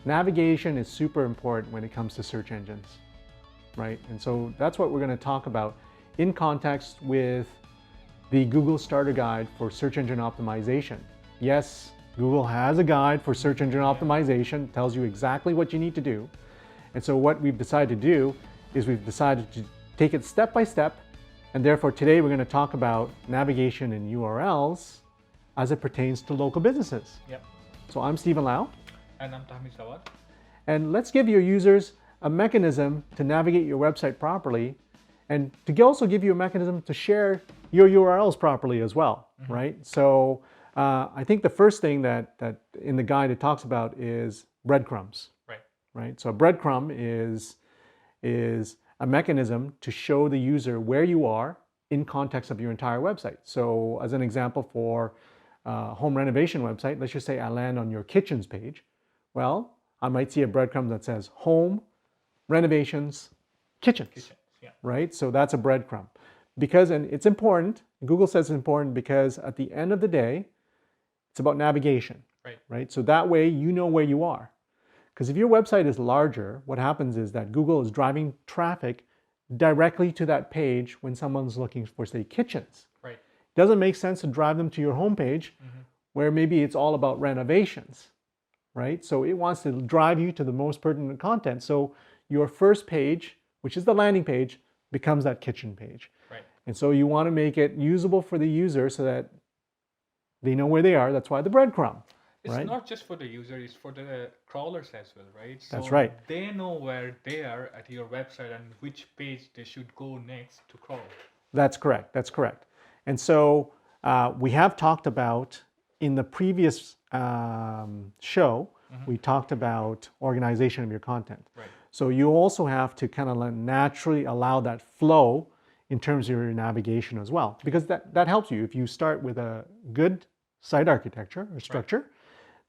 Navigation is super important when it comes to search engines, right? And so that's what we're going to talk about in context with the Google Starter Guide for Search Engine Optimization. Yes, Google has a guide for search engine optimization, tells you exactly what you need to do. And so what we've decided to do is we've decided to take it step by step. And therefore today we're going to talk about navigation and URLs as it pertains to local businesses. Yep. So I'm Stephen Lau. And I'm Tahmi Sawad. And let's give your users a mechanism to navigate your website properly and to also give you a mechanism to share your URLs properly as well, right? So I think the first thing that in the guide it talks about is breadcrumbs, right? So a breadcrumb is a mechanism to show the user where you are in context of your entire website. So as an example for a home renovation website, let's just say I land on your kitchens page. Well, I might see a breadcrumb that says home, renovations, kitchens, right? So that's a breadcrumb. Because, and it's important, Google says it's important because at the end of the day, it's about navigation, right? So that way you know where you are. Because if your website is larger, what happens is that Google is driving traffic directly to that page when someone's looking for, say, kitchens. Right. It doesn't make sense to drive them to your homepage where maybe it's all about renovations, right? So it wants to drive you to the most pertinent content. So your first page, which is the landing page, becomes that kitchen page. Right. And so you want to make it usable for the user so that they know where they are. That's why the breadcrumb. It's right? not just for the user, it's for the crawlers as well, right? So That's right. They know where they are at your website and which page they should go next to crawl. That's correct. That's correct. And so we have talked about in the previous show, we talked about organization of your content. Right. So you also have to kind of naturally allow that flow in terms of your navigation as well, because that helps you. If you start with a good site architecture or structure,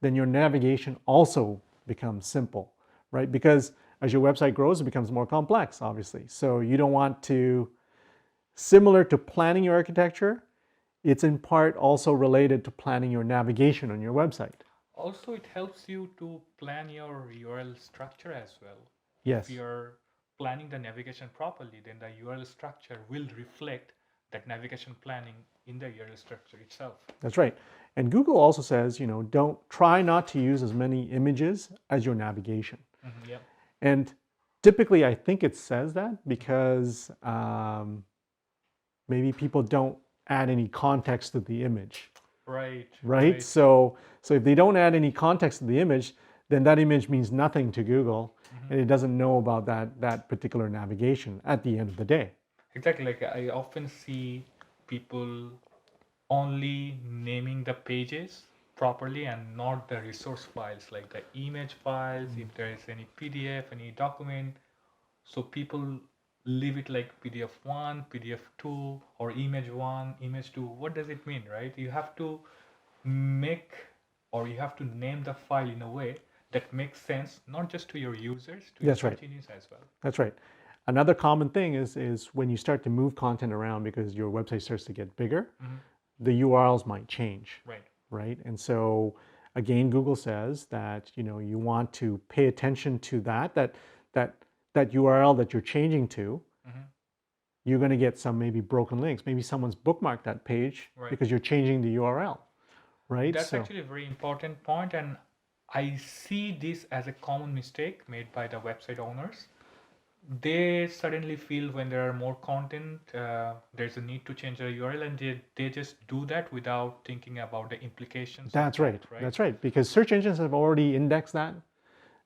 then your navigation also becomes simple, right? Because as your website grows, it becomes more complex, obviously. So you don't want to, similar to planning your architecture, it's in part also related to planning your navigation on your website. Also, it helps you to plan your URL structure as well. Yes. If you're planning the navigation properly, then the URL structure will reflect that navigation planning in the URL structure itself. That's right. And Google also says, don't try not to use as many images as your navigation. Yep. And typically, I think it says that because maybe people don't add any context to the image. Right? So if they don't add any context to the image, then that image means nothing to Google, and it doesn't know about that particular navigation at the end of the day. Exactly. Like I often see people only naming the pages properly and not the resource files, like the image files, if there is any PDF, any document. So people leave it like PDF1, PDF2, or image1, image2. What does it mean, right? You have to make, or you have to name the file in a way that makes sense, not just to your users, to your search engines as well. That's right. Another common thing is when you start to move content around because your website starts to get bigger, the URLs might change, right? And so again, Google says that you want to pay attention to that URL that you're changing to. You're going to get some maybe broken links. Maybe someone's bookmarked that page because you're changing the URL, right? That's actually a very important point, and I see this as a common mistake made by the website owners. They suddenly feel when there are more content, there's a need to change the URL, and they just do that without thinking about the implications. That's right. That's right. Because search engines have already indexed that.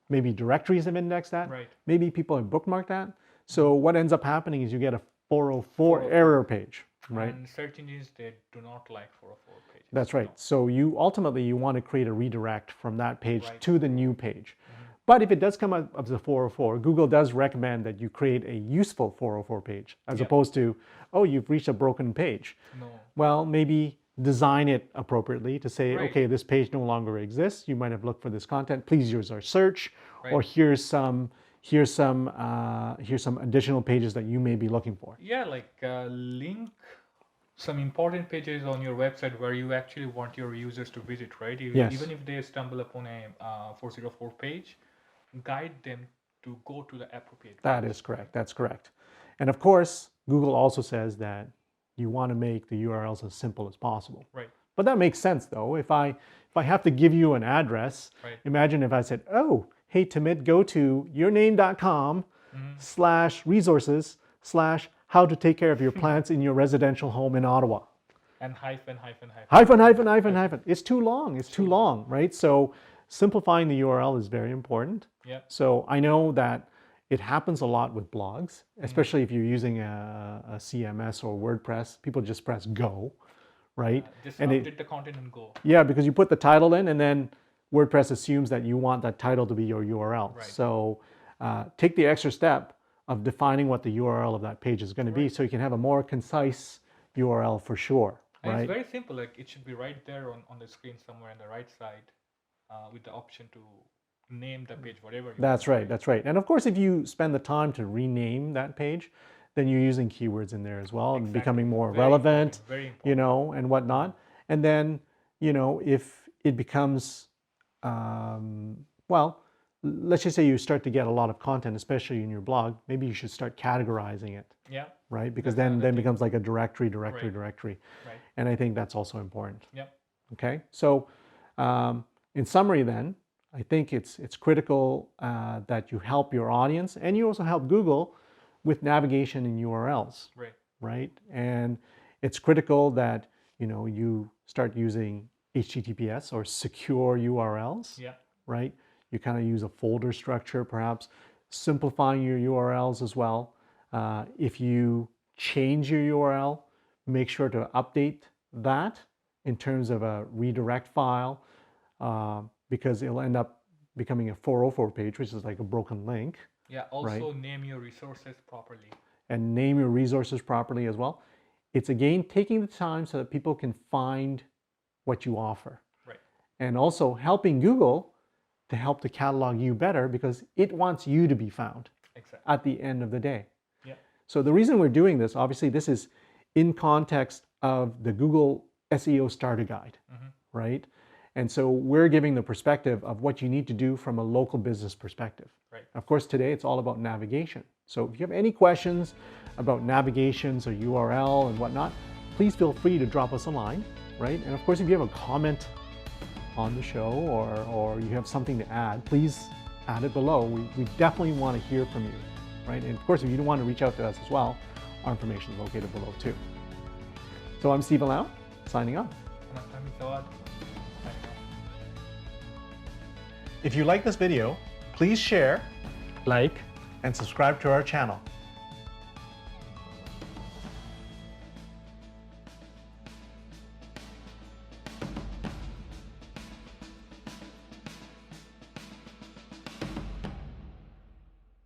Maybe directories have indexed that. Maybe people have bookmarked that. So what ends up happening is you get a 404 error page, right? And search engines, they do not like 404 pages. That's right. So you ultimately want to create a redirect from that page to the new page. But if it does come up as a 404, Google does recommend that you create a useful 404 page as opposed to, oh, you've reached a broken page. No. Well, maybe design it appropriately to say, okay, this page no longer exists. You might have looked for this content. Please use our search, or here's some additional pages that you may be looking for. Yeah, like link some important pages on your website where you actually want your users to visit, right? Even if they stumble upon a 404 page, guide them to go to the appropriate That page. is correct. That's correct. And of course, Google also says that you want to make the URLs as simple as possible. Right. But that makes sense though. If I have to give you an address, Right. imagine if I said, oh, hey Timid, go to yourname.com/resources/how to take care of your plants in your residential home in Ottawa. And hyphen. Hyphen. It's too long. It's too long, right? So simplifying the URL is very important. Yeah. So I know that it happens a lot with blogs, especially if you're using a CMS or WordPress. People just press go, right? Just And update the content and go. yeah, because you put the title in and then WordPress assumes that you want that title to be your URL. Right. So take the extra step of defining what the URL of that page is going to be so you can have a more concise URL for sure. And Right? it's very simple. Like it should be right there on the screen somewhere on the right side with the option to name the page whatever you That's want. right. That's right. And of course, if you spend the time to rename that page, then you're using keywords in there as well and Exactly. becoming more Very relevant, important, very important. you know, and whatnot. And then, you know, if it becomes, well, let's just say you start to get a lot of content, especially in your blog, maybe you should start categorizing it, Yeah. right? Because That's then another it thing. becomes like a directory. Right. And I think that's also important. Yep. Okay, so in summary then, I think it's critical that you help your audience and you also help Google with navigation in URLs, Right. right? And it's critical that, you know, you start using HTTPS or secure URLs, Yeah. right? You kind of use a folder structure, perhaps simplifying your URLs as well. If you change your URL, make sure to update that in terms of a redirect file because it'll end up becoming a 404 page, which is like a broken link. Yeah. Also name your resources properly. And name your resources properly as well. It's again taking the time so that people can find what you offer. Right. And also helping Google to help to catalog you better because it wants you to be found Exactly. at the end of the day. Yeah. So the reason we're doing this, obviously this is in context of the Google SEO Starter Guide, right? And so we're giving the perspective of what you need to do from a local business perspective. Right. Of course, today it's all about navigation. So if you have any questions about navigations or URL and whatnot, please feel free to drop us a line, right? And of course, if you have a comment on the show or you have something to add, please add it below. We definitely want to hear from you, right? And of course, if you don't want to reach out to us as well, our information is located below too. So I'm Stephen Lau, signing off. If you like this video, please share, like, and subscribe to our channel.